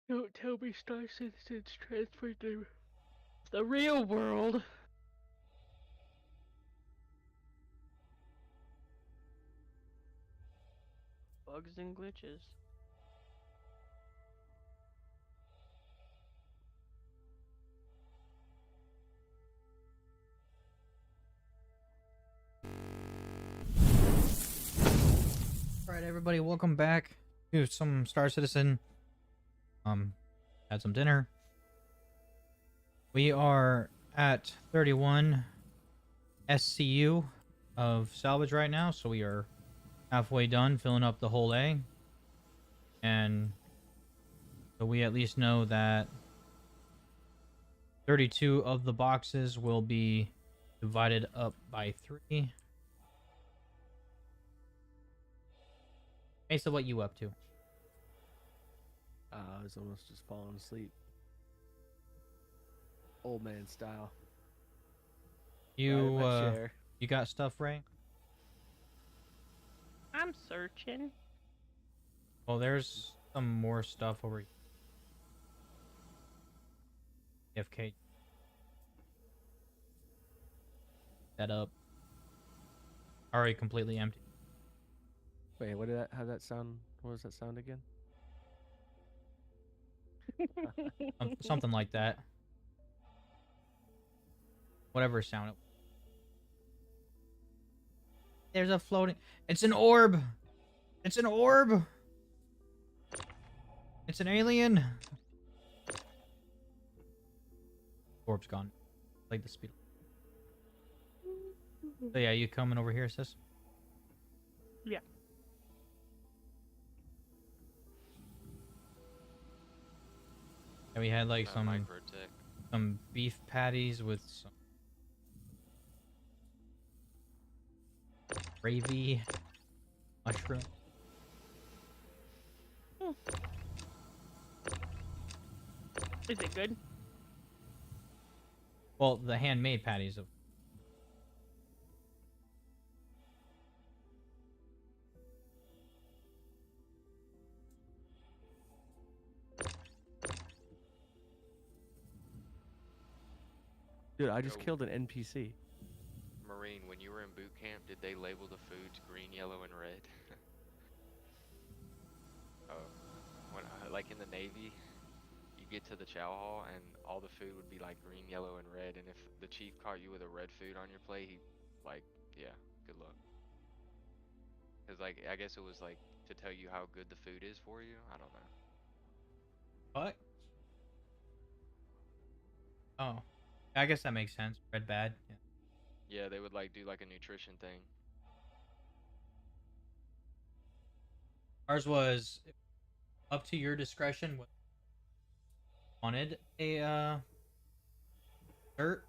Don't tell me Star Citizen's transferred to the real world. Bugs and glitches. All right, everybody, welcome back to some Star Citizen. Had some dinner. We are at 31 SCU of salvage right now, so we are halfway done filling up the whole A. And so we at least know that 32 of the boxes will be divided up by 3. Mesa, what you up to? I was almost just falling asleep. Old man style. You Chair. you got stuff, Ray? I'm searching. Well, there's some more stuff over here. FK. That up. Already completely empty. Wait, how that sound? What does that sound again? Something like that. Whatever sound it. There's a floating. It's an orb. It's an orb. It's an alien. Orb's gone. Like the speed. So yeah, you coming over here, sis? Yeah. And we had like some beef patties with some gravy, mushroom. Is it good? Well, the handmade patties of. Dude, I just killed an NPC. Marine, when you were in boot camp, did they label the foods green, yellow, and red? Oh, like in the Navy, you get to the chow hall and all the food would be like green, yellow, and red. And if the chief caught you with a red food on your plate, he, like, yeah, good luck. Cause like I guess it was like to tell you how good the food is for you. I don't know. What? Oh, I guess that makes sense. Red bad. Yeah. Yeah, they would like do like a nutrition thing. Ours was up to your discretion. Wanted a dessert.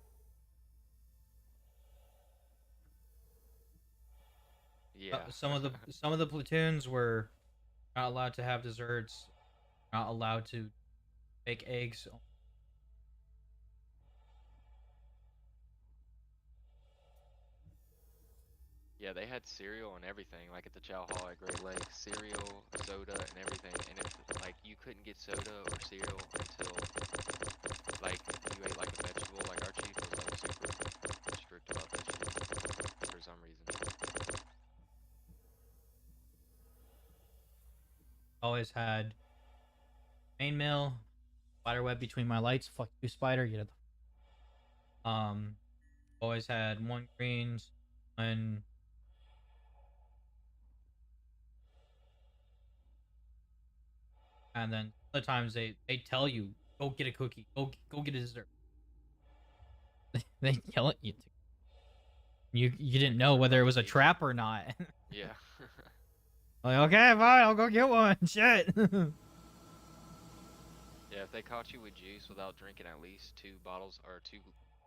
Yeah. Some of the platoons were not allowed to have desserts. Not allowed to bake eggs. Yeah, they had cereal and everything, like at the chow hall at Great Lakes, cereal, soda, and everything. And if like you couldn't get soda or cereal until like you ate like a vegetable, like our chief was like super strict about that shit for some reason. Always had main mill, spider web between my lights. Fuck you, spider. You know. Always had one greens, one. And then other times they tell you go get a cookie, go get a dessert. They yell at you. You didn't know whether it was a trap or not. Yeah. Like, okay, fine, I'll go get one. Shit. Yeah, if they caught you with juice without drinking at least 2 bottles or 2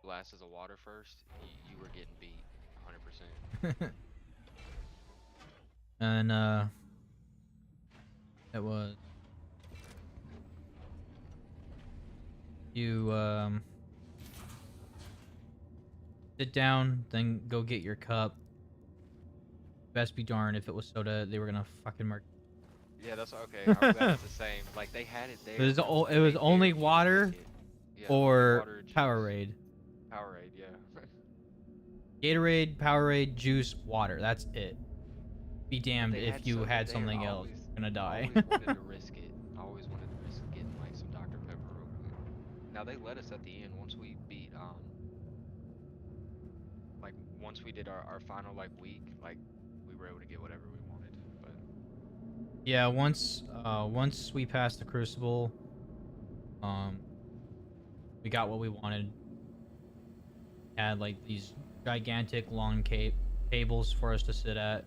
glasses of water first, you were getting beat 100%. And it was you sit down, then go get your cup. Best be darned if it was soda, they were gonna fucking murder. Yeah, that's okay. I'm glad it's the same. Like like they had it there. It was, but it was they only dared you to water pick it. Yeah, only or water, juice. Powerade. Powerade, yeah. Gatorade, Powerade, juice, water. That's it. Be damned They if had you soda had there. something I else. always, You're gonna die. always wanted to risk it. I always wanted to risk getting like some Dr. Pepper real quick. Now they let us at the end once we beat like once we did our final like week, like we were able to get whatever we wanted. But Yeah, once we passed the Crucible, um, we got what we wanted. Had like these gigantic long tables for us to sit at.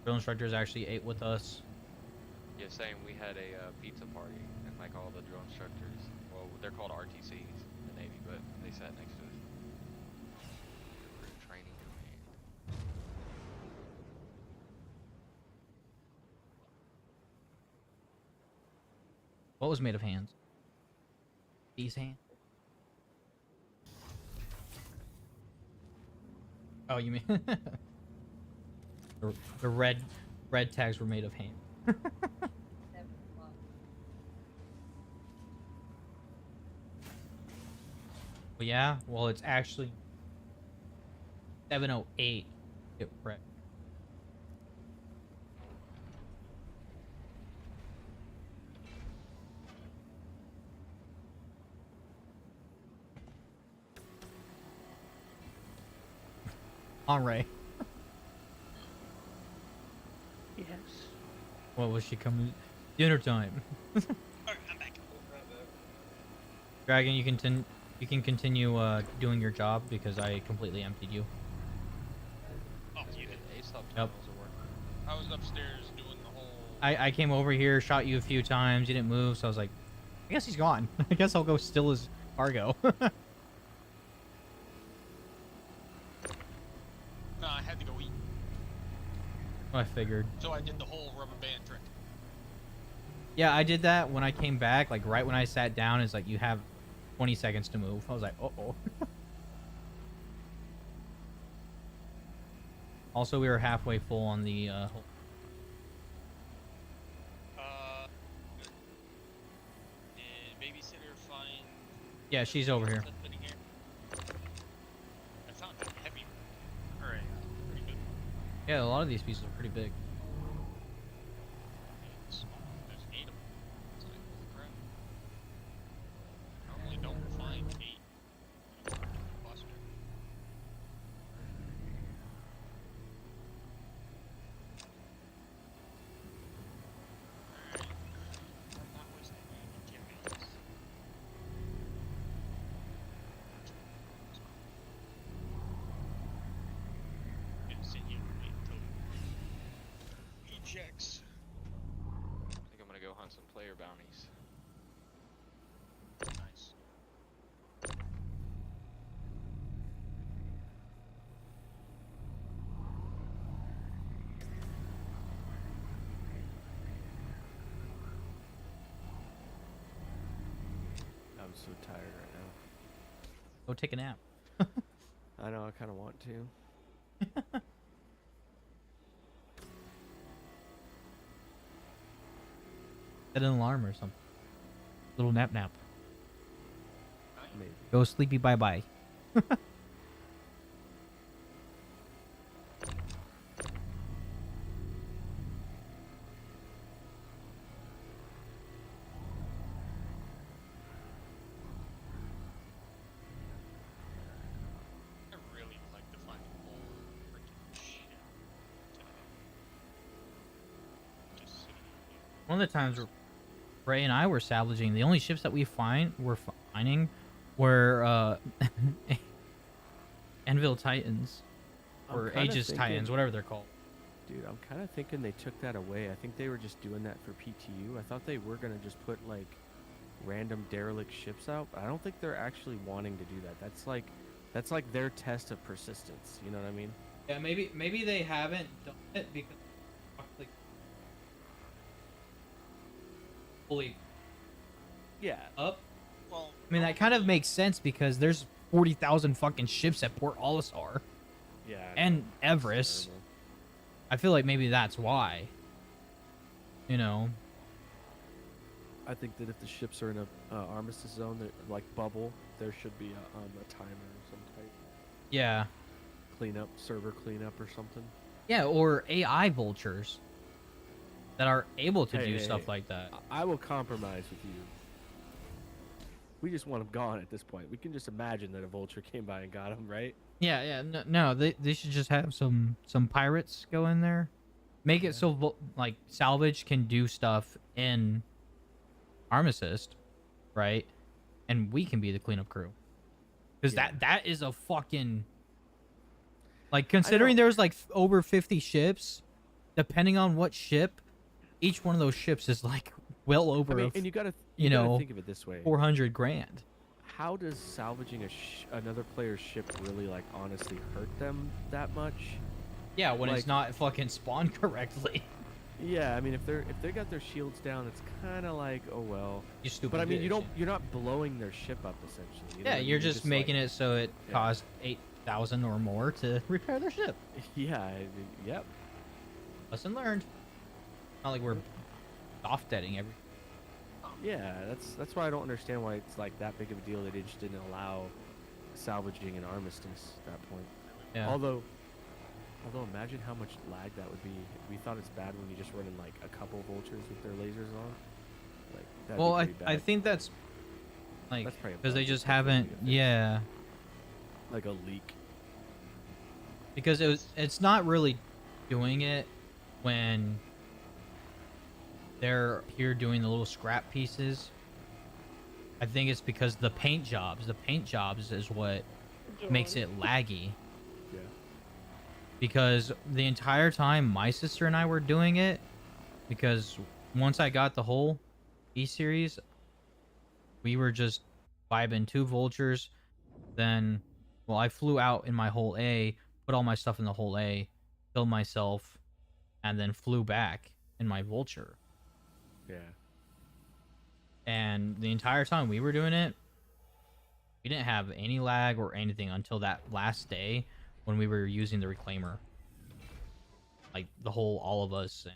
Drill instructors actually ate with us. yeah, same. We had a pizza party and like all the drill instructors. Well, they're called RTCs in the Navy, but they sat next to us. Recruit training command. What was made of hands? These hands? Oh, you mean the red tags were made of hand. Well, yeah. Well, it's actually 7:08. Get wrecked. All right. Yes. What was she coming? Dinner time. Alright, I'm back. Dragon, you can continue doing your job because I completely emptied you. Oh, you did. ASOP Yep. terminals are working. I was upstairs doing the whole. I came over here, shot you a few times, you didn't move, so I was like, I guess he's gone. I guess I'll go steal his cargo. No, I had to go eat, I figured. so I did the whole rubber band trick. Yeah, I did that when I came back, like right when I sat down, it's like you have 20 seconds to move. I was like, uh-oh. Also, we were halfway full on the whole... Did babysitter find? Yeah, she's over here. Something in here? I found a heavy. Alright, pretty good. Yeah, a lot of these pieces are pretty big. It's, there's 8 of them. It's like, holy crap. Normally don't find 8 in a cluster. Alright. Not wasting any materials. Gonna sit here and wait until he checks. I think I'm gonna go hunt some player bounties. Nice. I'm so tired right now. Go take a nap. I know, I kind of want to. Set an alarm or something. Little nap. Maybe. Go sleepy bye-bye. I really would like to find more freaking shit today. Just sitting here. One of the times Ray and I were salvaging, the only ships that we were finding were Anvil Titans I'm or kinda Aegis thinking- Titans, whatever they're called. Dude, I'm kind of thinking they took that away. I think they were just doing that for PTU. I thought they were gonna just put like random derelict ships out, but I don't think they're actually wanting to do that. That's like their test of persistence. You know what I mean? Yeah, maybe they haven't done it because like fully Yeah. up. Well, I mean, that kind of makes sense because there's 40,000 fucking ships at Port Olisar. Yeah. I And know. It's Everest. terrible. I feel like maybe that's why. You know, I think that if the ships are in a armistice zone, that like bubble, there should be a timer of some type, Yeah. cleanup, server cleanup or something. Yeah, or AI vultures that are able to Hey, do hey, stuff hey. like that. I will compromise with you. We just want them gone at this point. We can just imagine that a vulture came by and got them, right? Yeah, yeah, no, they should just have some pirates go in there, make it so like salvage can do stuff in armistice, right? And we can be the cleanup crew, because Yeah. that is a fucking like considering there's like over 50 ships, depending on what ship, each one of those ships is like well over I mean, and you gotta think of it this way. 400 grand. How does salvaging another player's ship really like honestly hurt them that much? Yeah, when it's Like- not fucking spawned correctly. Yeah, I mean, if they got their shields down, it's kind of like, oh well. You stupid. But I mean, bitch. you're not blowing their ship up essentially. You know Yeah, what I mean? you're just making like, it so it Yeah. costs 8,000 or more to repair their ship. Yeah, yep. Lesson learned. Not like we're offsetting every. Yeah, that's why I don't understand why it's like that big of a deal. They just didn't allow salvaging an armistice at that point. Yeah. Although imagine how much lag that would be. We thought it's bad when you just run in like a couple vultures with their lasers on. Like that'd Well, be pretty I bad. think that's like That's probably a because they bug just that's probably haven't. gonna fix. Yeah, Like a leak. because it's not really doing it when they're here doing the little scrap pieces. I think it's because the paint jobs is what makes it laggy. Yeah. Because the entire time my sister and I were doing it, because once I got the whole E series, we were just vibing 2 vultures. Then, well, I flew out in my whole A, put all my stuff in the whole A, killed myself, and then flew back in my vulture. Yeah. And the entire time we were doing it, we didn't have any lag or anything until that last day when we were using the reclaimer. Like all of us,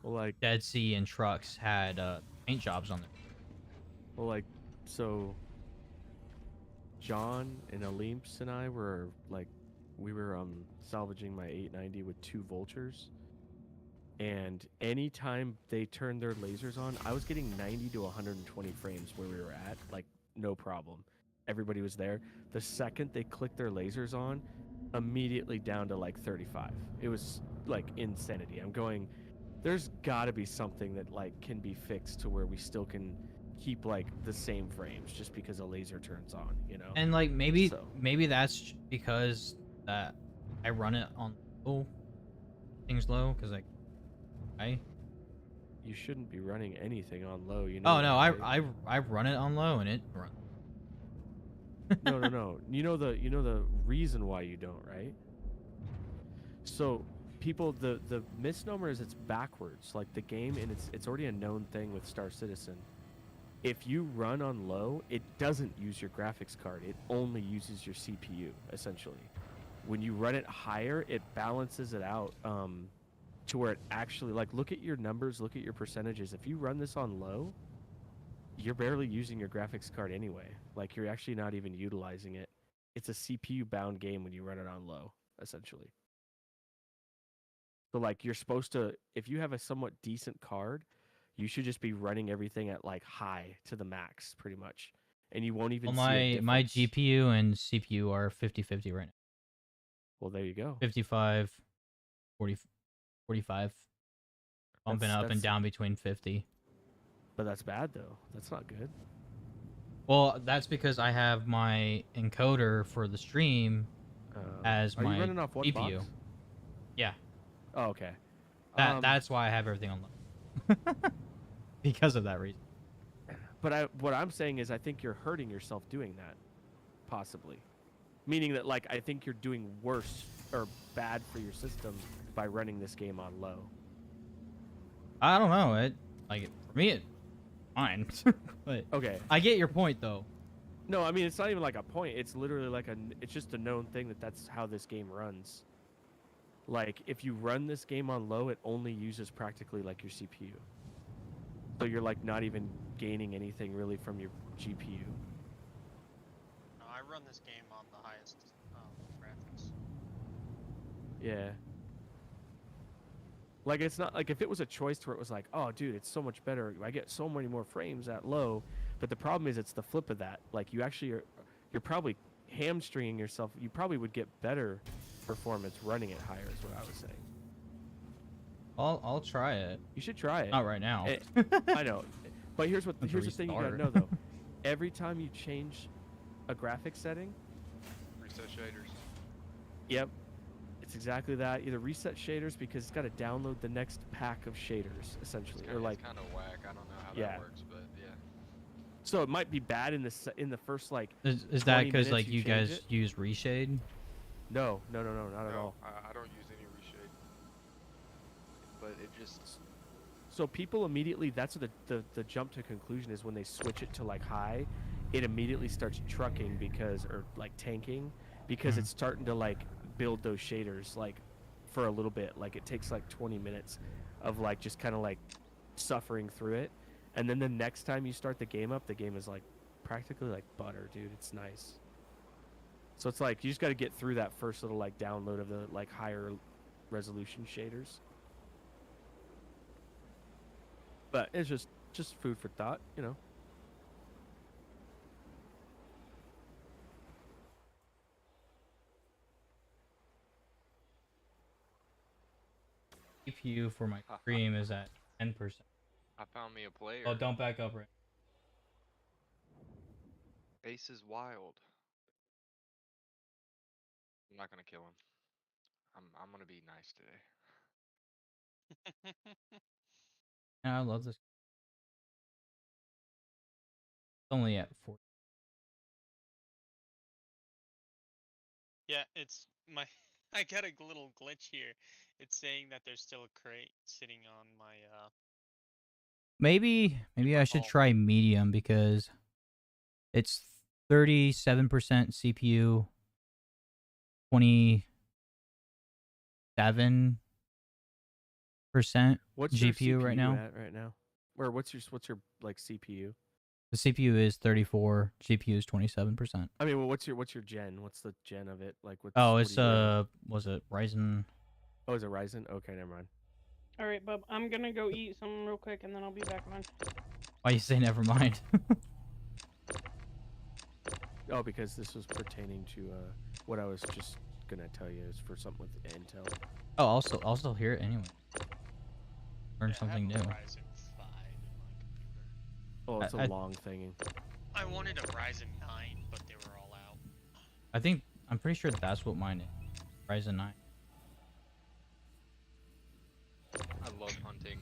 Well, like Dead Sea and Trucks had paint jobs on them. So John and Olimps and I were like, we were salvaging my 890 with 2 vultures, and anytime they turned their lasers on, I was getting 90 to 120 frames where we were at, like no problem. Everybody was there. The second they clicked their lasers on, immediately down to like 35. It was like insanity. I'm going, there's got to be something that like can be fixed to where we still can keep like the same frames just because a laser turns on, you know? And like maybe So- that's because that I run it on low, things low, because like You shouldn't be running anything on low, you know. oh no, that, right? I run it on low and it runs. No. You know the reason why you don't, right? So people, the misnomer is it's backwards. Like the game, and it's already a known thing with Star Citizen. If you run on low, it doesn't use your graphics card. It only uses your CPU, essentially. When you run it higher, it balances it out to where it actually, like, look at your numbers, look at your percentages. If you run this on low, you're barely using your graphics card anyway. Like, you're actually not even utilizing it. It's a CPU-bound game when you run it on low, essentially. So, like, you're supposed to, if you have a somewhat decent card, you should just be running everything at, like, high to the max, pretty much. And you won't even Well, see a my difference. GPU and CPU are 50-50 right now. Well, there you go. 55, 40, 45. Bumping up and That's- down between 50. But that's bad, though. That's not good. Well, that's because I have my encoder for the stream as Are my you running off one GPU. box? Yeah. Oh, okay. That's why I have everything on low. Because of that reason. But what I'm saying is I think you're hurting yourself doing that, possibly. Meaning that, like, I think you're doing worse or bad for your system by running this game on low. I don't know. For me, it's fine. But Okay. I get your point, though. No, I mean, it's not even like a point. It's literally like it's just a known thing that that's how this game runs. Like, if you run this game on low, it only uses practically like your CPU. So you're like not even gaining anything really from your GPU. No, I run this game on the highest graphics. Yeah. Like it's not like if it was a choice where it was like, oh dude, it's so much better. I get so many more frames at low. But the problem is it's the flip of that. Like you actually you're probably hamstringing yourself. You probably would get better performance running it higher is what I was saying. I'll try it. You should try it. Not right now. I know. But here's the thing you gotta know though. Every time you change a graphic setting, Reset shaders. yep, it's exactly that. Either reset shaders because it's got to download the next pack of shaders essentially, or like kind of whack. I don't know how Yeah. that works, but yeah. so it might be bad in the first like Is that 20 because minutes like you you change guys it? use reshade? no, not at all. I don't use any reshade. But it just So people immediately that's what the jump to conclusion is when they switch it to like high, it immediately starts trucking because or like tanking because it's starting to like build those shaders like for a little bit. Like it takes like 20 minutes of like just kind of like suffering through it. And then the next time you start the game up, the game is like practically like butter, dude. It's nice. So it's like you just got to get through that first little like download of the like higher resolution shaders. But it's just food for thought, you know. CPU for my stream is at 10%. I found me a player. Oh, don't back up right. Ace is wild. I'm not gonna kill him. I'm gonna be nice today. Yeah, I love this. It's only at 4. Yeah, it's my. I got a little glitch here. It's saying that there's still a crate sitting on my. Maybe I should try medium because it's 37% CPU, 27% What's your GPU CPU right now. at right now? Or what's your like CPU? The CPU is 34, GPU is 27%. I mean, well, what's your gen? What's the gen of it? Like what's Oh, what it's are you running? was it Ryzen? Oh, is it Ryzen? Okay, never mind. Alright, bub, I'm gonna go eat something real quick and then I'll be back on. Why you say never mind? Oh, because this was pertaining to what I was just gonna tell you is for something with Intel. Oh, I'll still hear it anyway. Learn I something have new. a Ryzen 5 in my computer. Oh, it's a I- long thing. I wanted a Ryzen 9, but they were all out. I'm pretty sure that's what mine is. Ryzen 9. I love hunting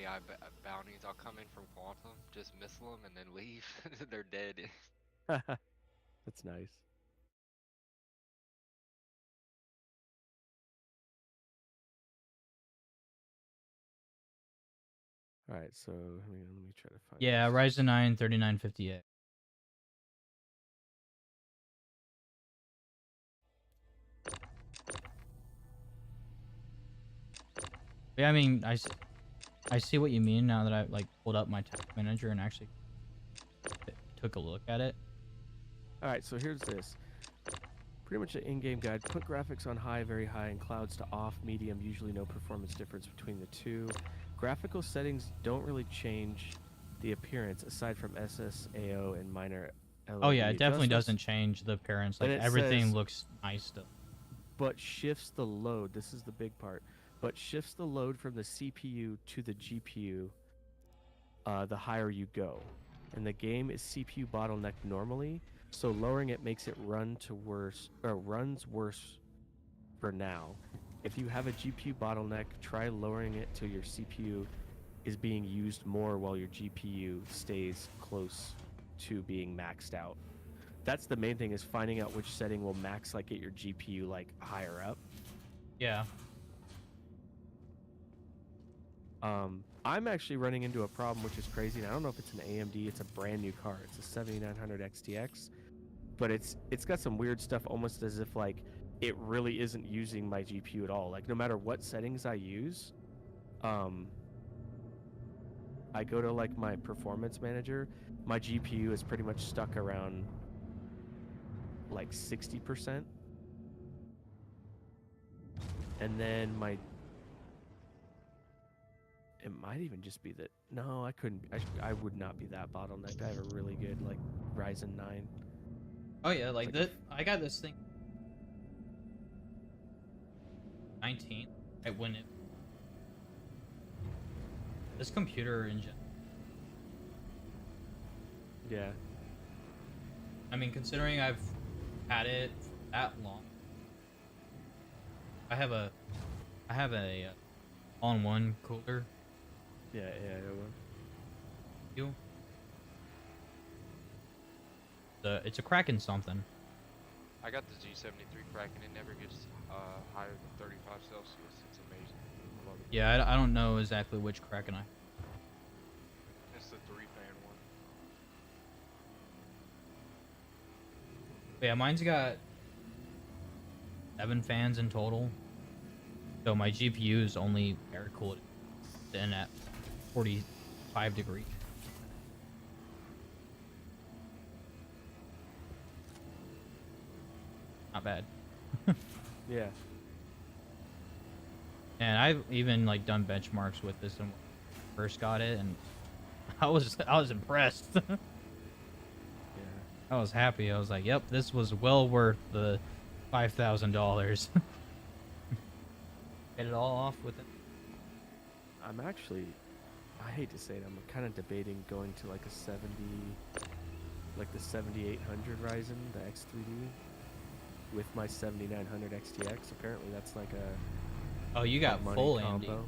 AI bounties. I'll come in from Quantum, just missile them, and then leave. They're dead. That's nice. All right, so let me try to find. Yeah, this. Ryzen 9 3958. Yeah, I mean, I see what you mean now that I like pulled up my task manager and actually took a look at it. All right, so here's this. Pretty much an in-game guide. Put graphics on high, very high, and clouds to off, medium. Usually no performance difference between the two. Graphical settings don't really change the appearance aside from SSAO and minor LED Oh yeah, it definitely adjustments, doesn't change the appearance. And Like it everything says- looks nice still. but shifts the load. This is the big part. But shifts the load from the CPU to the GPU the higher you go. And the game is CPU bottlenecked normally, so lowering it makes it runs worse for now. If you have a GPU bottleneck, try lowering it till your CPU is being used more while your GPU stays close to being maxed out. That's the main thing, is finding out which setting will max like get your GPU like higher up. Yeah. I'm actually running into a problem which is crazy, and I don't know if it's an AMD. It's a brand new car. It's a 7900 XTX, but it's got some weird stuff, almost as if like it really isn't using my GPU at all. Like no matter what settings I use, I go to like my performance manager, my GPU is pretty much stuck around like 60%. And then it might even just be that, no, I couldn't, I would not be that bottlenecked. I have a really good like Ryzen 9. Oh yeah, like Like this. I got this thing 19. Right when it this computer engine. Yeah. I mean, considering I've had it for that long, I have a all-in-one cooler. Yeah, yeah, You. It's a Kraken something. I got the G73 Kraken. It never gets higher than 35 Celsius. It's amazing. I love it. Yeah, I don't know exactly which Kraken I. It's the 3-fan one. But yeah, mine's got 7 fans in total. So my GPU is only air cooled in at 45 degrees. Not bad. yeah. And I've even like done benchmarks with this when I first got it, and I was impressed. Yeah. I was happy. I was like, "Yep, this was well worth the $5,000." Get it all off with it. I'm actually, I hate to say it, I'm kind of debating going to like a 7800 Ryzen, the X3D, with my 7900 XTX. Apparently that's like a Oh, you got money full AMD. combo.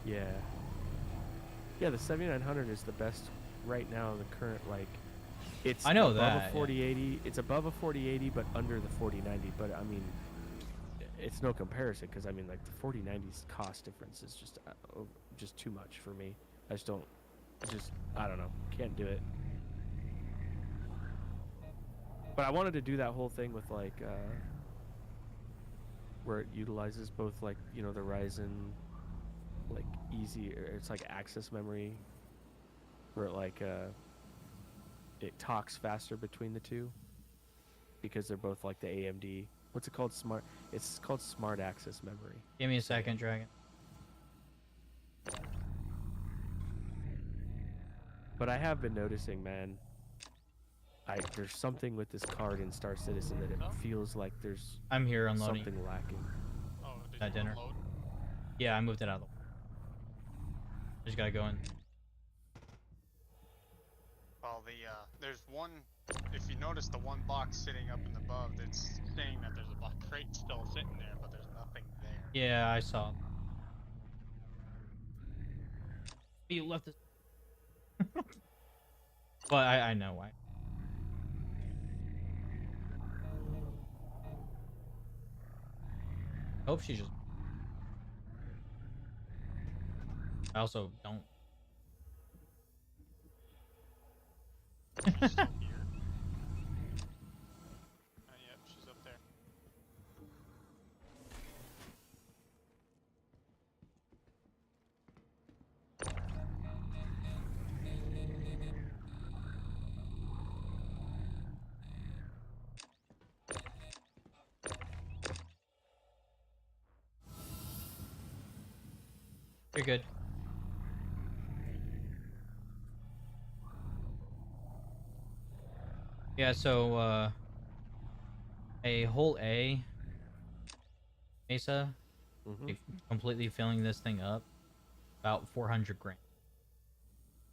Yeah. Yeah, the 7900 is the best right now. The current it's I know above that, a yeah. 4080. It's above a 4080, but under the 4090. But I mean, it's no comparison because I mean, like the 4090's cost difference is just too much for me. I don't know, can't do it. But I wanted to do that whole thing with like where it utilizes both like the Ryzen like easy, or it's like access memory, where it talks faster between the two because they're both like the AMD. What's it called? It's called smart access memory. Give me a second, Dragon. But I have been noticing, man, there's something with this card in Star Citizen that it feels like there's I'm here unloading something lacking. Oh, did that you dinner. unload? Yeah, I moved it out of the way. Just gotta go in. Well, there's one. If you notice the one box sitting up in the above, that's saying that there's a box crate still sitting there, but there's nothing there. Yeah, I saw. You left it. But I know why. I hope she just. I also don't. She's still here. Yep, she's up there. You're good. Yeah, so a whole A Mesa, Mm-hmm. completely filling this thing up, about 400 grand.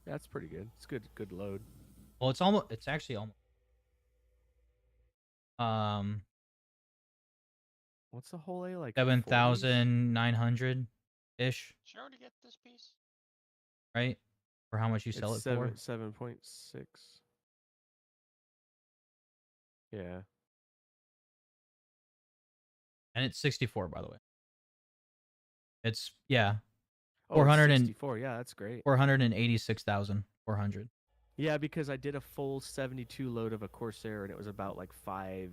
That's pretty good. It's good load. Well, it's actually almost What's the whole A like? 7,900 ish, Did she already get this piece? right? For how much you sell It's it for. 7.6. Yeah. And it's 64, by the way. It's yeah, Oh, 400 and 64. Yeah, that's great. 486,400. Yeah, because I did a full 72 load of a Corsair and it was about like 5.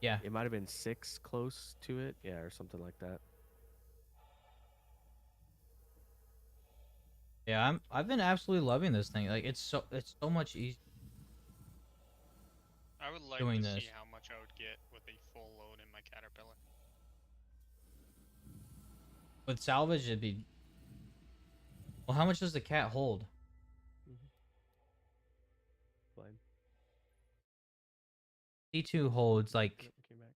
Yeah. It might have been 6 close to it. Yeah, or something like that. Yeah, I've been absolutely loving this thing. Like it's so much easier I would like doing to this. see how much I would get with a full load in my Caterpillar. With salvage, it'd be. Well, how much does the cat hold? Mm-hmm. Fine. C2 holds like Yep, came back.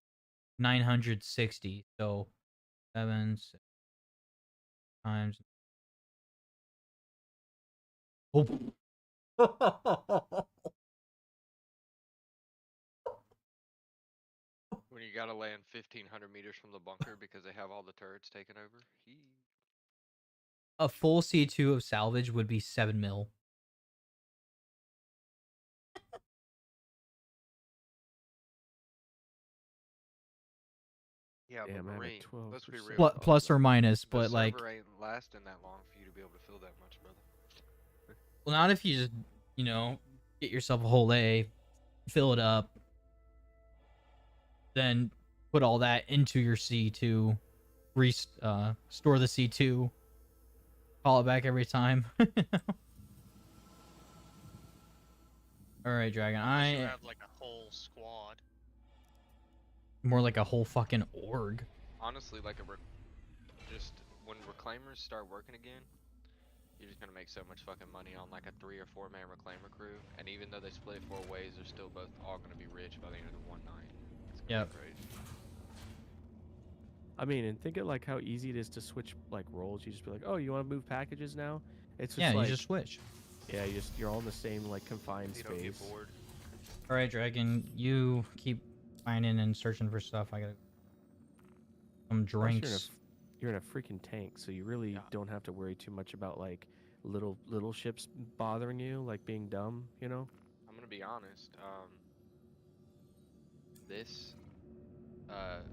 960. So 7 times. Oh. When you gotta land 1,500 meters from the bunker because they have all the turrets taken over. A full C2 of salvage would be 7 mil. Yeah, but Damn, I have a Marine, let's be 12% real. Plus or minus, The but like, server ain't lasting that long for you to be able to fill that much, brother. well, not if you just, get yourself a whole A, fill it up, then put all that into your C2, store the C2, call it back every time. All right, Dragon. Unless you have like a whole squad. More like a whole fucking org. Honestly, like just when reclaimers start working again, you're just gonna make so much fucking money on like a 3 or 4 man reclaimer crew. And even though they split it 4 ways, they're still both all gonna be rich by the end of the one night. It's gonna Yep. be crazy. I mean, and think of like how easy it is to switch like roles. You just be like, oh, you want to move packages now? It's just Yeah, like, you just switch. yeah, you're all in the same like confined You don't get space. bored. All right, Dragon. You keep finding and searching for stuff. I got some Plus, drinks. you're in a freaking tank, so you really Yeah. don't have to worry too much about like little ships bothering you, like being dumb. You know? I'm gonna be honest. This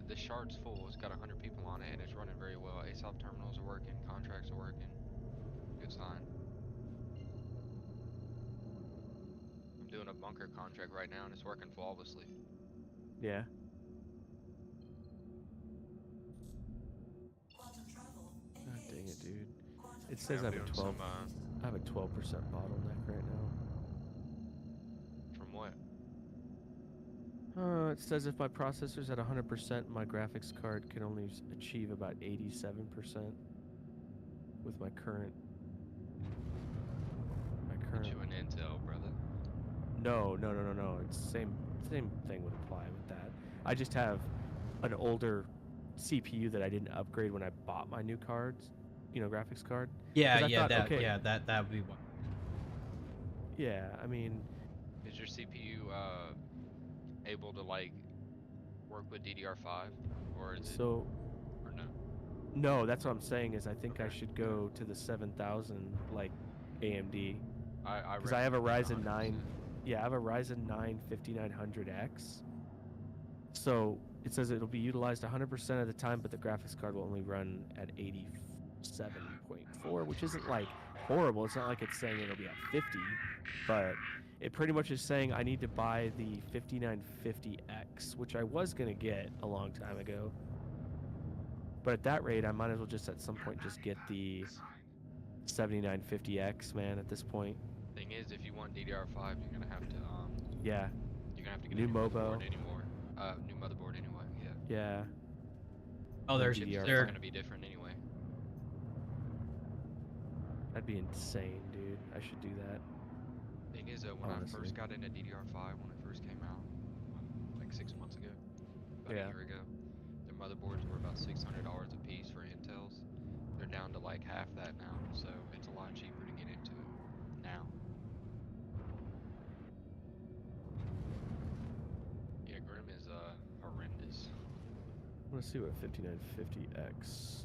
this shard's full. It's got 100 people on it, and it's running very well. ASOP terminals are working. Contracts are working. Good sign. I'm doing a bunker contract right now, and it's working flawlessly. Yeah. God dang it, dude. It says I'm I have a doing 12. some. I have a 12% bottleneck right now. From what? It says if my processor's at 100%, my graphics card can only achieve about 87% with my current. Put you in Intel, brother. No. It's same thing would apply with that. I just have an older CPU that I didn't upgrade when I bought my new cards, graphics card. Yeah, 'Cause I yeah, thought, that, okay, yeah, that would be one. yeah. I mean, Is your CPU able to like work with DDR5, or is it, so or no? no. That's what I'm saying is I think I Okay. should go to the 7000 like AMD I because I have a recommend Ryzen 9. 100%. Yeah, I have a Ryzen 9 5900X. So it says it'll be utilized 100% of the time, but the graphics card will only run at 87.4, which isn't like horrible. It's not like it's saying it'll be at 50, but it pretty much is saying I need to buy the 5950X, which I was going to get a long time ago. But at that rate, I might as well just at some point just get the 7950X, man, at this point. Thing is, if you want DDR5, you're gonna have to Yeah, you're gonna have to get New a new Mobo. motherboard anymore. New motherboard anyway. Yeah. yeah. Oh, there's DDR5. It's there. gonna be different anyway. That'd be insane, dude. I should do that. Thing is, when I Honestly. first got into DDR5, when it first came out, like 6 months ago, about Yeah. a year ago, their motherboards were about $600 a piece for Intels. They're down to like half that now, so it's a lot cheaper to get into it now. Yeah, Grim is horrendous. Let's see what 5950X.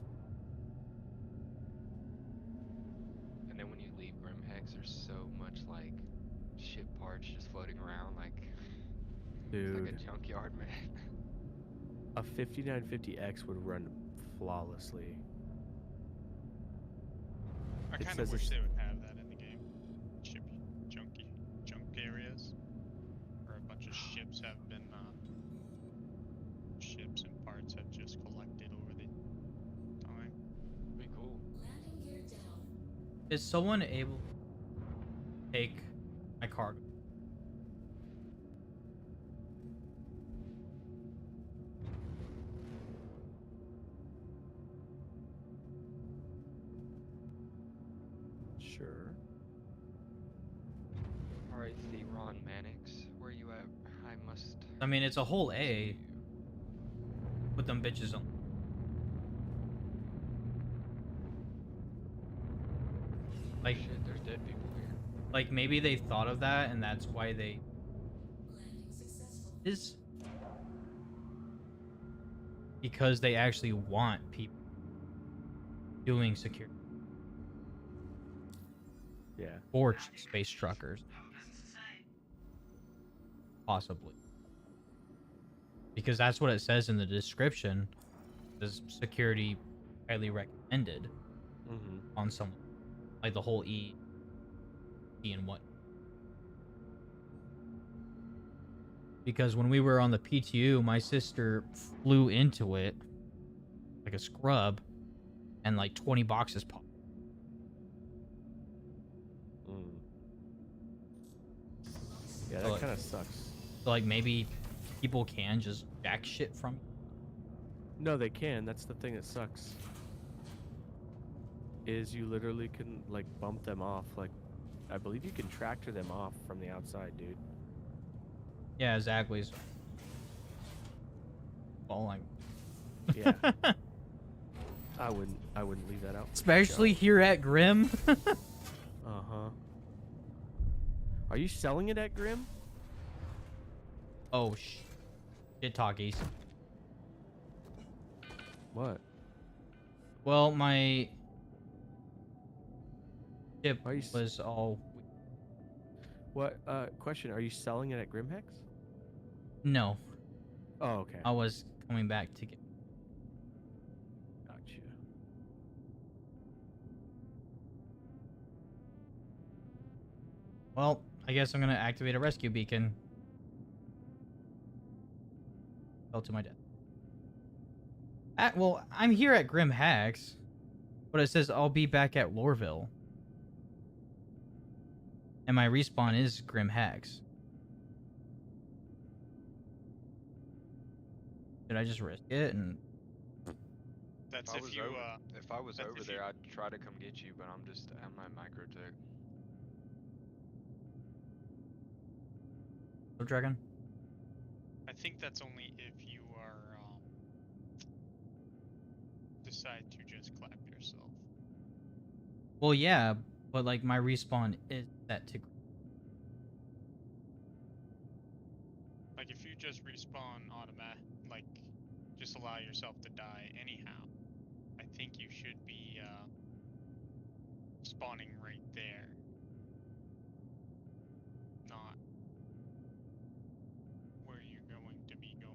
And then when you leave Grim Hex, there's so much like ship parts just floating around, like it's like Dude, a junkyard, man. a 5950X would run flawlessly. I It kind says of wish it's- they would have that in the game. Ship junk areas, where a bunch of ships have been ships and parts have just collected over the time. Pretty cool. Is someone able to take my cargo? Sure. Alright, Theron Mannix, where you at? I must. I mean, it's a whole A. see you. Put them bitches on. Like, Shit, there's dead people here. like maybe they thought of that, and that's why they is because they actually want people doing security Yeah. for space truckers, possibly, because that's what it says in the description. Is security highly recommended Mm-hmm. on someone, like the whole E and what. Because when we were on the PTU, my sister flew into it like a scrub, and like 20 boxes popped. Mm. Yeah, So, that like- kind of sucks. So like maybe people can just jack shit from. No, they can. That's the thing that sucks. Is you literally can like bump them off. Like, I believe you can tractor them off from the outside, dude. Yeah, exactly. So, well, like, Yeah. I wouldn't leave that out. for especially here at Grim. show. Uh-huh. Are you selling it at Grim? Oh shit, talkies. What? Well, my ship Are you was all. What question? Are you selling it at Grimhex? No, Oh, okay. I was coming back to get. Gotcha. Well, I guess I'm gonna activate a rescue beacon. Fell to my death. Well, I'm here at Grim Hacks, but it says I'll be back at Lorville. And my respawn is Grim Hacks. Did I just risk it? And That's If I if was you, over, if I was that's over if there, you- I'd try to come get you, but I'm at microtech. so Dragon. I think that's only if you are, decide to just clap yourself. Well, yeah, but like my respawn is set to. Like if you just respawn automatic, like just allow yourself to die anyhow, I think you should be spawning right there, not where you're going to be going.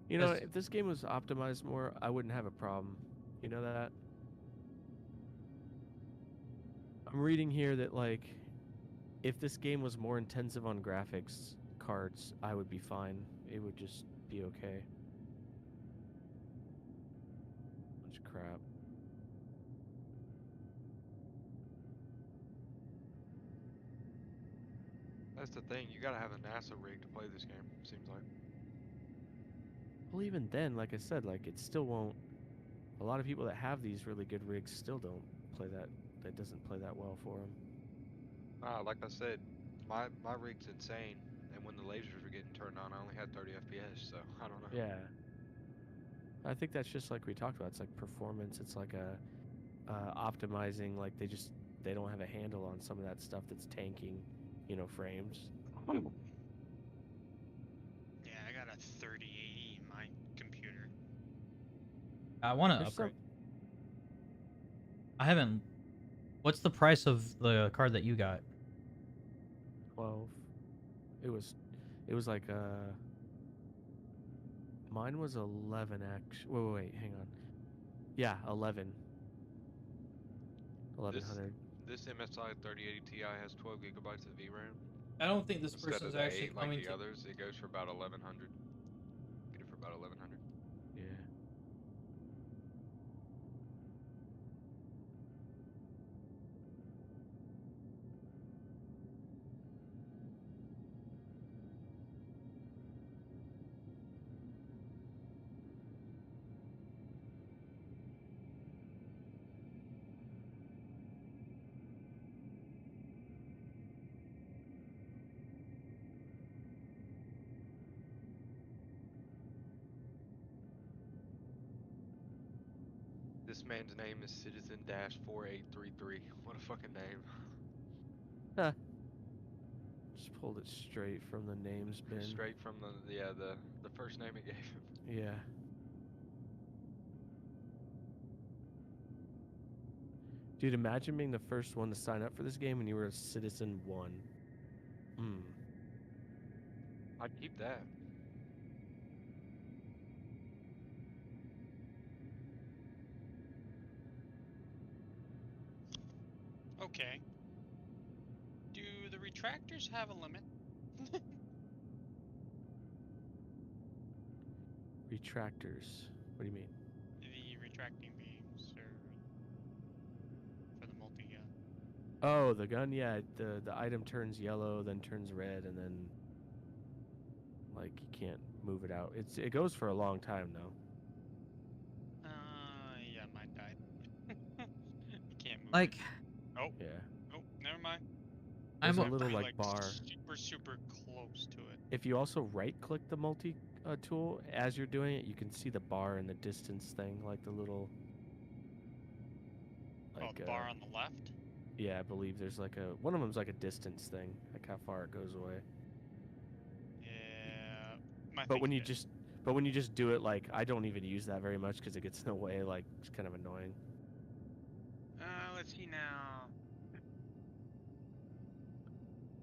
You know, Yes. if this game was optimized more, I wouldn't have a problem. You know that? I'm reading here that, like, if this game was more intensive on graphics cards, I would be fine. It would just be okay. Bunch of crap. That's the thing. You gotta have a NASA rig to play this game. Seems like. Well, even then, like I said, like, it still won't. A lot of people that have these really good rigs still don't play that. That doesn't play that well for them. Like I said, my rig's insane, and when the lasers were getting turned on, I only had 30 FPS. So I don't know. Yeah. I think that's just like we talked about. It's like performance. It's like a optimizing. Like they don't have a handle on some of that stuff that's tanking, frames. Yeah, I got a 3080 in my computer. I want to There's some upgrade. I haven't. What's the price of the card that you got? 12. It was like mine was 11 actually. Wait, hang on. Yeah, 11. This 1100. this MSI 3080 Ti has 12 gigabytes of VRAM I don't think this instead person's of the actually 8 like coming the to. others. It goes for about 1100. Get it for about 1100. Yeah. This man's name is Citizen 4833. What a fucking name. Huh. Just pulled it straight from the names bin. Straight from the first name it gave him. Yeah. Dude, imagine being the first one to sign up for this game and you were a Citizen 1. Hmm. I'd keep that. Okay. Do the retractors have a limit? Retractors. What do you mean? The retracting beams for the multi-gun. Oh, the gun, yeah. The item turns yellow, then turns red, and then like you can't move it out. It goes for a long time though. Yeah, mine died. You can't move Like, it. Oh, Yeah. oh, never mind. There's I'm a a- little Be, like bar. super close to it. If you also right-click the multi tool as you're doing it, you can see the bar and the distance thing, like the little. Oh, the bar on the left? Yeah, I believe there's like one of them's like a distance thing, like how far it goes away. Yeah. My But thing when you did. just do it, like I don't even use that very much because it gets in the way. Like it's kind of annoying. Let's see now.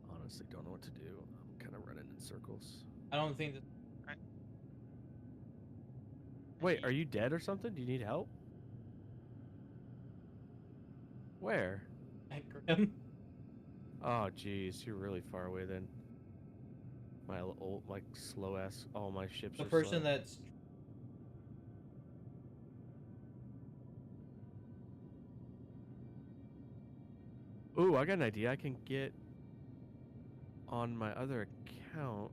Honestly, don't know what to do. I'm kind of running in circles. I don't think that. Wait, are you dead or something? Do you need help? Where? Grim. Oh, jeez, you're really far away then. My old, like slow ass. All my ships. The are person slow. that's. Ooh, I got an idea. I can get on my other account.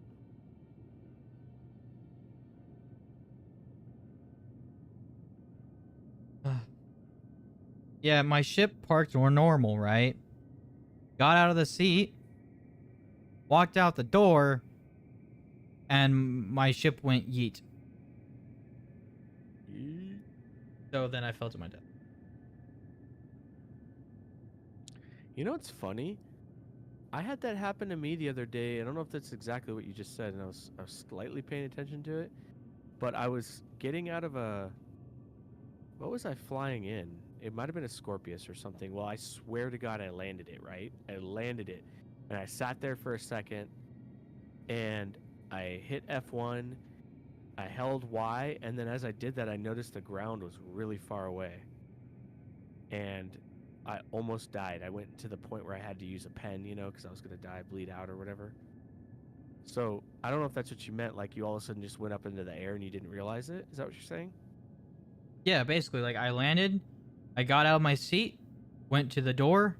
Yeah, my ship parked were normal, right? Got out of the seat, walked out the door, and my ship went yeet. So then I fell to my death. You know what's funny? I had that happen to me the other day. I don't know if that's exactly what you just said, and I was slightly paying attention to it. But I was getting out of a. What was I flying in? It might have been a Scorpius or something. Well, I swear to God, I landed it, right? I landed it. And I sat there for a second, and I hit F1. I held Y, and then as I did that, I noticed the ground was really far away. And I almost died. I went to the point where I had to use a pen, because I was going to die, bleed out, or whatever. So I don't know if that's what you meant. Like you all of a sudden just went up into the air and you didn't realize it. Is that what you're saying? Yeah, basically, like I landed, I got out of my seat, went to the door,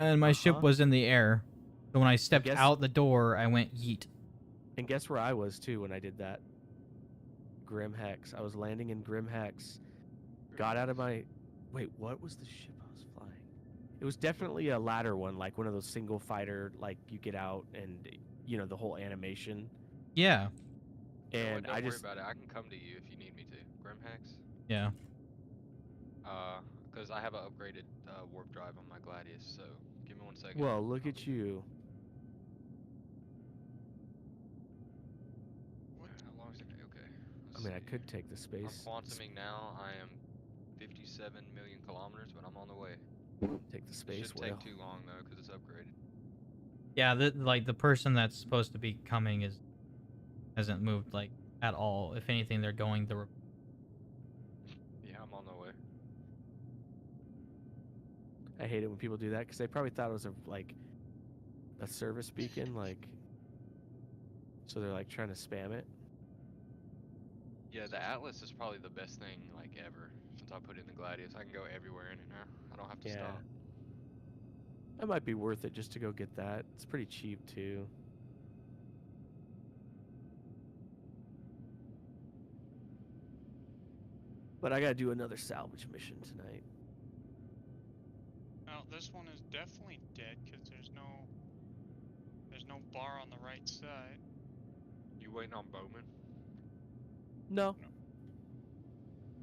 and my ship was in the air. So when I stepped out the door, I went yeet. And guess where I was too when I did that? Grim Hex. I was landing in Grim Hex. Got out of my. Wait, what was the ship I was flying? It was definitely a ladder one, like one of those single fighter, like you get out and the whole animation. Yeah. You know what, And don't I worry just about it. I can come to you if you need me to. Grimhex? Yeah. Because I have an upgraded warp drive on my Gladius, so give me 1 second. well, look I'll at be- you. How long is it? Okay. I let's mean, I see. could take the I'm space. quantuming now. I am 57 million kilometers, but I'm on the way. Take the It space shouldn't whale. take too long though, because it's upgraded. Yeah, the person that's supposed to be coming hasn't moved like at all. If anything, they're going the Yeah, I'm on the way. I hate it when people do that because they probably thought it was a service beacon, like. So they're like trying to spam it. Yeah, the Atlas is probably the best thing like ever since I put in the Gladius. I can go everywhere in it now. I don't have to Yeah. stop. That might be worth it just to go get that. It's pretty cheap too. But I gotta do another salvage mission tonight. Well, this one is definitely dead because there's no bar on the right side. You waiting on Bowman? No.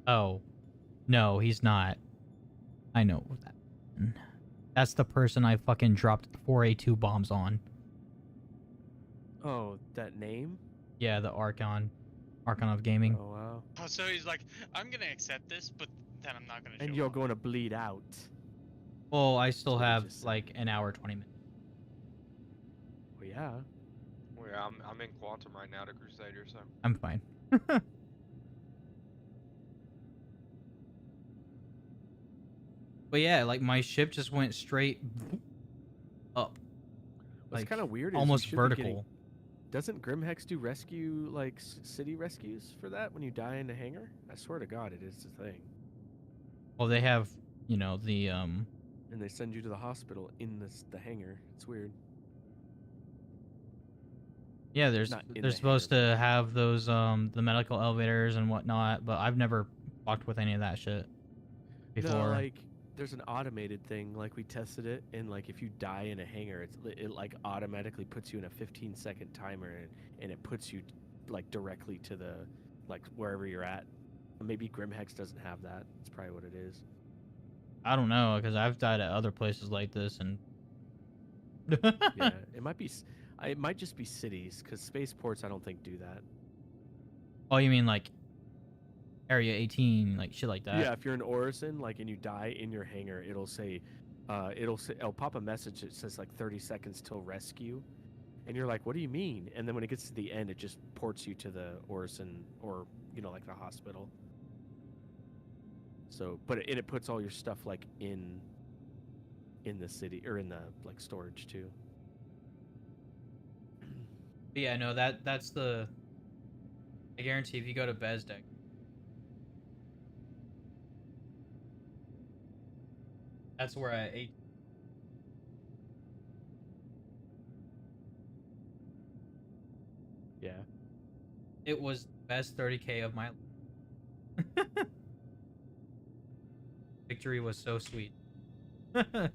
Oh. No, he's not. I know that. That's the person I fucking dropped 4A2 bombs on. Oh, that name? Yeah, the Archon of Gaming. Oh wow. Oh, so he's like, I'm gonna accept this, but then I'm not gonna show And you're up. going to bleed out. Well, I still what he have just said. like an hour 20 minutes. Well, yeah. Well, yeah, I'm in Quantum right now to Crusader, so I'm fine. But yeah, like my ship just went straight up. What's Like, kind of weird is you almost should be vertical. getting- Doesn't Grimhex do rescue like city rescues for that when you die in a hangar? I swear to God, it is a thing. Well, they have, the And they send you to the hospital in the hangar. It's weird. yeah, there's Not in they're the supposed hangar, to have those the medical elevators and whatnot, but I've never fucked with any of that shit before. No, like there's an automated thing. Like we tested it, and like if you die in a hangar, it like automatically puts you in a 15-second timer, and it puts you like directly to the like wherever you're at. Maybe Grimhex doesn't have that. That's probably what it is. I don't know, because I've died at other places like this, and Yeah, it might be. It might just be cities, because spaceports I don't think do that. Oh, you mean like Area 18, like shit like that? Yeah, if you're in Orison, like, and you die in your hangar, it'll say, it'll pop a message that says like 30 seconds till rescue, and you're like, what do you mean? And then when it gets to the end, it just ports you to the Orison or like the hospital. So, but it puts all your stuff like in the city or in the like storage too. But yeah, no, that's the. I guarantee if you go to Bezdek. That's where I ate. Yeah. It was the best 30K of my life. Victory was so sweet. Nice.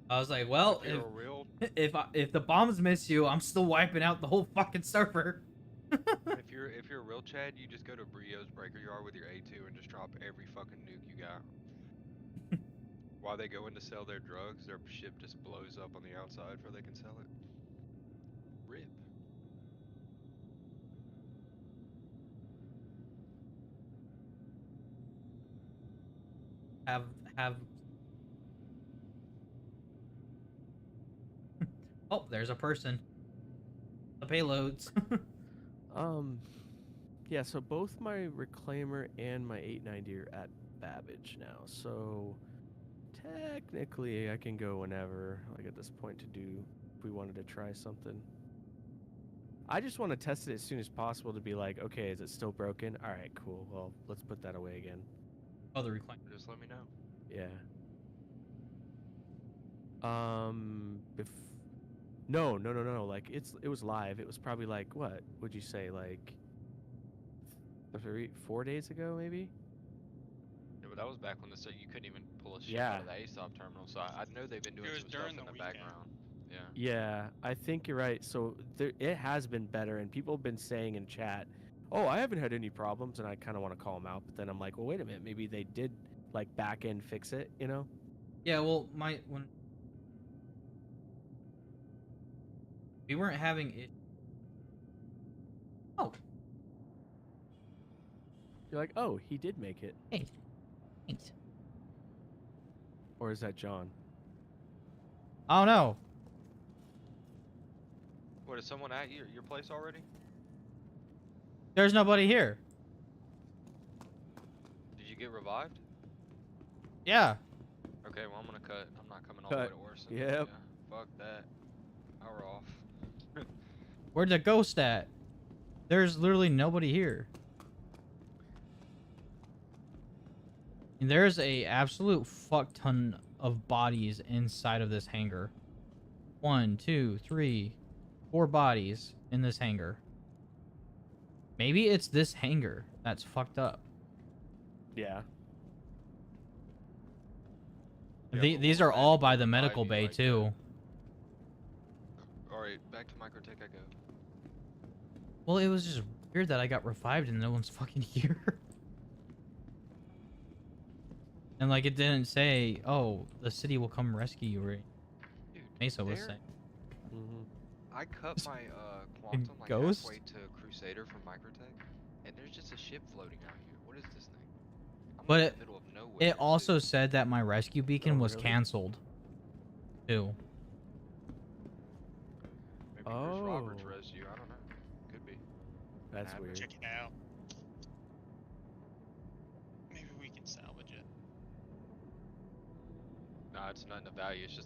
I was like, well, if you're a real if the bombs miss you, I'm still wiping out the whole fucking server. if you're a real Chad, you just go to Brio's Breaker Yard with your A2 and just drop every fucking nuke you got. While they go in to sell their drugs, their ship just blows up on the outside before they can sell it. Rip. Have. Oh, there's a person. The payloads. Yeah, so both my Reclaimer and my 890 are at Babbage now, so technically I can go whenever, like at this point, to do if we wanted to try something. I just want to test it as soon as possible to be like, okay, is it still broken? All right, cool. Well, let's put that away again. Oh, the reclaim. Just let me know. Yeah. No. Like it was live. It was probably like what would you say, like 4 days ago, maybe? Yeah, but but that was back when you couldn't even pull a ship Yeah. out of the ASOP terminal. So I know they've been doing was some stuff during in the the weekend. background. Yeah. Yeah, I think you're right. So it has been better, and people have been saying in chat, "Oh, I haven't had any problems," and I kind of want to call them out, but then I'm like, "Well, wait a minute, maybe they did like back end fix it," you know? Yeah, well, when we weren't having it. Oh, You're like, "Oh, he did make it," hey, thanks. or is that John? I don't know. What, is someone at your place already? There's nobody here. Did you get revived? Yeah. Okay, well I'm gonna cut. I'm not coming all the way Cut. to Orson. Yep. Yeah. Fuck that. Power off. Where'd the ghost at? There's literally nobody here. And there's a absolute fuck ton of bodies inside of this hangar. 1, 2, 3, 4 bodies in this hangar. Maybe it's this hangar that's fucked up. Yeah. Yeah, but These we'll are all imagine by they the revive medical you bay like that. too. Alright, back to Microtech I go. Well, it was just weird that I got revived and no one's fucking here. And like it didn't say, "Oh, the city will come rescue you," right? Dude, Mesa was there- saying. Mm-hmm. I cut my quantum like ghost? halfway to Crusader from Microtech, and there's just a ship floating out here. What is this thing? I'm But like in the middle of nowhere. It also dude. said that my rescue beacon Oh, was really? canceled. Too. Maybe Chris Roberts Oh. res you. I don't know. Could be. That's Admin. weird. Check it out. Maybe we can salvage it. Nah, it's nothing of value. It's just a